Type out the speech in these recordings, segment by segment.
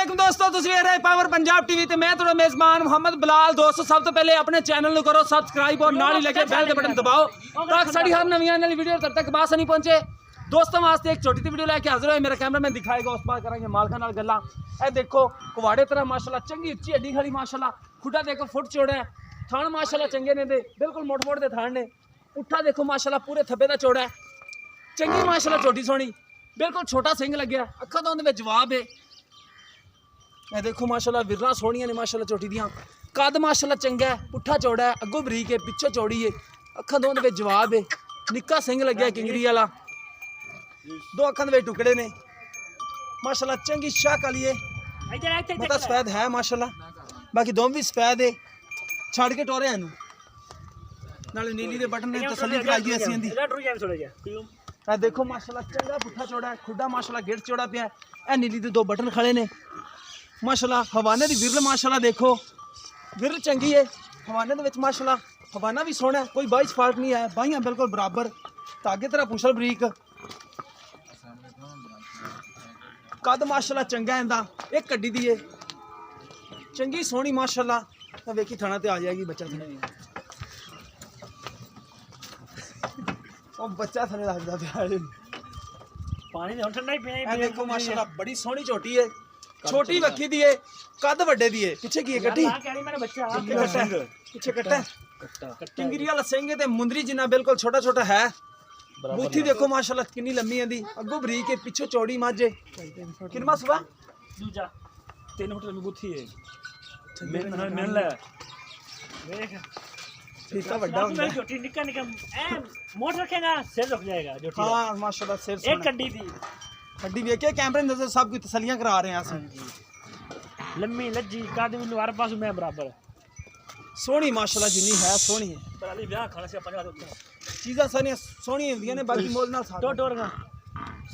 वालेकुम दोस्तों, तुसीं वेख रहे पावर पंजाब टीवी ते मैं तुहाडा मेज़बान मोहम्मद बिलाल। दोस्तों सब तो पहले अपने चैनल नूं करो सब्सक्राइब और नाल ही लगे बैल दे बटन दबाओ ताकि साडी हर नवीं आने वाली वीडियो तब तक बास नहीं पहुंचे। दोस्तों वास्ते एक छोटी सी वीडियो लेके हाजिर होए, मेरा कैमरामैन दिखाएगा, उस पार करांगे मालकां नाल गल्लां। ए देखो कुवाड़े तरह माशाल्लाह चंगी उच्ची हड्डी खड़ी माशाल्लाह, खुटा देखो फुट चौड़ा है, थान माशाल्लाह चंगे ने दे बिल्कुल मोट मोट दे थान ने, पुट्ठा देखो माशाल्लाह पूरे थब्बे दा चौड़ा है, चंगी माशाल्लाह छोटी सोहनी, बिल्कुल छोटा सिंह लग्या, अखां तो उहदे विच जवाब है। ए देखो माशाल्लाह विरला सोहणियां ने माशाल्लाह चोटी दियां, कद माशाल्लाह चंगा है, पुट्ठा चौड़ा है, अगों बरीक है, पिछों चौड़ी है, अखां दों दे विच जवाब है, निक्का सिंह लग्या किंगरी वाला, दो अखां दे विच टुकड़े ने माशाल्लाह, चंगी शाक वाली है, मता सफेद है माशाल्लाह, बाकी दों भी सफेद है। छड़ के टोरे इनू नाले नीली दे बटन ने तसल्ली कराई असीं दी। ए देखो माशाल्लाह चंगा पुट्ठा चौड़ा है, खुदा माशाल्लाह गिड़ चौड़ा पिया है, ए नीली दे दो बटन खड़े ने माशाल्लाह। हवाने दी विरल माशाल्लाह देखो विरल चंगी है, हवाने दे विच माशाल्लाह हवाना भी सोहना है, कोई बाइस फाल्ट नहीं है, बाहियां बिल्कुल बराबर, धागे तरह पुछल बरीक, कद माशाल्लाह चंगा है, इंदा एक कड्डी दी है, चंगी सोहनी माशाल्लाह। वेखी थाना ते आ जाएगी बच्चा थने, ओ बच्चा थने लगदा पिया पानी दे ठंडा ही पीना। देखो माशाल्लाह बड़ी सोहनी छोटी है, छोटी वक्खी दी है, कद वड्डे दी है, पीछे की है कट्टी, पीछे कट्टा टिंगरी वाला सिंह ते मुंदरी जिन्ना बिल्कुल छोटा छोटा है। बूथी देखो माशाल्लाह कितनी लम्मी है दी, अगों बरीक है, पिछों चौड़ी मझ है। कितना सुबह दूजा 3 फुट लंबी बूथी है, मिल ले देख ठीका बड़ा होंदा है, छोटी निक्का निक्का ए मोट रखेगा सिर रुक जाएगा जो ठीक। हां माशाल्लाह सिर एक कड्डी थी हड्डी वेख के कैमरे नजर सब कुछ तसल्लियां करा रहे हैं असं। लम्मी लज्जी काद भी हर पास मैं बराबर सोहनी माशाल्लाह जिन्नी है सोहनी है, पराली ब्याह खाना से अपन जाते चीज़ां सारियां सोहनी होंदियां ने, बाकी मोल नाल साथ टोर टोर का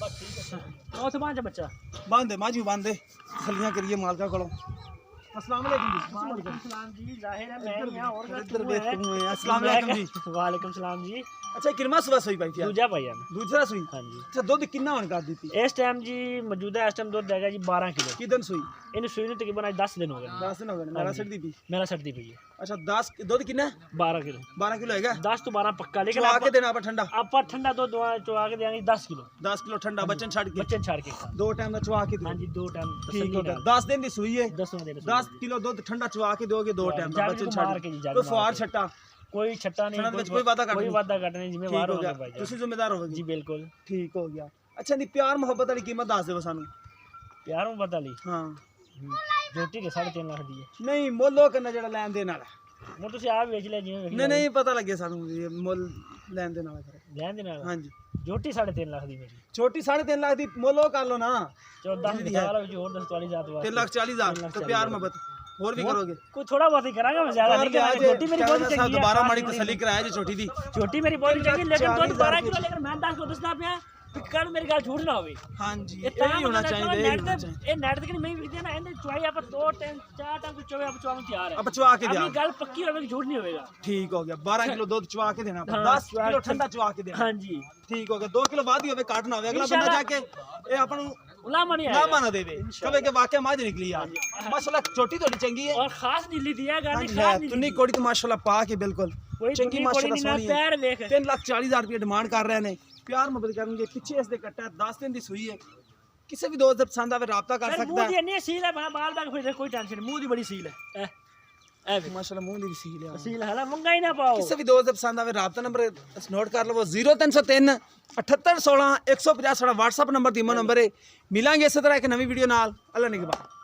बस ठीक है। और से बांध बच्चा बांध दे माजू बांध दे, तसल्लियां करिए मालका कोलों। अस्सलाम वालेकुम जी। सलाम जी, जाहिर है मैं यहां और इधर देख तुम है। अस्सलाम वालेकुम जी। वालेकुम सलाम जी। अच्छा किरमा सुबह सोई पाई थी दूजा भैया दूसरा सुई। हां जी। अच्छा दूध कितना होने कर दी थी इस टाइम जी मौजूदा इस टाइम दूध देगा जी 12 किलो। किदन सुई इन सुई ने तकरीबन आज 10 दिन हो गए। 10 दिन हो गए मेरा सड़ दी पी। मेरा सर्दी पई है। अच्छा 10 दूध कितना 12 किलो 12 किलो हैगा 10 तो 12 पक्का, लेकिन चुआ के देना आप ठंडा, आप ठंडा दूध चुआ के देंगे 10 किलो 10 किलो ठंडा बच्चन छड़ के बच्चन छाड़ के दो टाइम दा चुआ के दो। हां जी 2 टाइम ठीक हो गया 10 दिन दी सुई है, 10 किलो दूध ठंडा चुआ के दोगे 2 टाइम दा बच्चन छड़ के। कोई फुआर छट्टा कोई छट्टा नहीं, कोई वादा काट कोई वादा काट नहीं, जिम्मेदार हो गया भाई तुसी जिम्मेदार होगे जी बिल्कुल ठीक हो गया। अच्छा दी प्यार मोहब्बत वाली कीमत दस दे सानू। प्यार में बता ली हां रोटी के 3.5 लाख दी है। नहीं मोलो कन्ना जेड़ा लैन देन वाला वो तुसी आप बेच ले जिवें नहीं नहीं पता लगे सानू ये मुल लैन देन वाला लेन देना। हां जी जोटी 3.5 लाख दी मेरी, छोटी 3.5 लाख दी मोलो कर लो ना, 14 दी वाला भी और 10-40,000 वाला 3,40,000 तो प्यार मोहब्बत और भी करोगे? कोई थोड़ा बहुत ही करांगा, मैं ज्यादा नहीं करांगा। छोटी मेरी बहुत चंगी है, दोबारा माड़ी तसल्ली कराया जी छोटी दी, छोटी मेरी बहुत चंगी, लेकिन दूध 12 किलो, लेकिन मैं 10 को दसना पिया कल मेरी गल झूठ ना होवे। हां जी ये यही होना चाहिए, ये नेट ते मैं विकदी ना इनदे चुआई आप 2 टाइम 4 टाइम चुआवे आप चुआवन तैयार है। अब चुआ के दे, अभी गल पक्की होवेगी, झूठ नहीं होवेगा। ठीक हो गया 12 किलो दूध चुआ के देना, 10 किलो ठंडा चुआ के देना। हां जी ठीक हो गया 2 किलो बाद ही होवे काट ना होवे, अगला बंदा जाके ए अपन उलामा नहीं ना माना देवे कहे के वाकई माज निकली यार माशाल्लाह छोटी थोड़ी चंगी है और खास नीली दिया गाने खास नीली तुन्नी कोड़ी तो माशाल्लाह पा के बिल्कुल चंगी माशाल्लाह सोहनी है। पैर देख 3,40,000 रुपए डिमांड कर रहे हैं, प्यार मोहब्बत करेंगे, पीछे इसके कट्टा 10 दिन दी सुई है, किसी भी दोस्त पसंद आवे राब्ता कर सकता है। मुंह दी नहीं सील है, बाल बाल कोई टेंशन, मुंह दी बड़ी सील है ए माशाल्लाह मुंह दी सील है, सील है ना मंगाई ना पाओ। किसी भी दोस्त पसंद आवे राब्ता नंबर नोट कर लो 0303 78 16 150 व्हाट्सएप नंबर दी नंबर है। मिलांगे इस तरह एक नवी वीडियो नाल। अल्लाह निगहबान।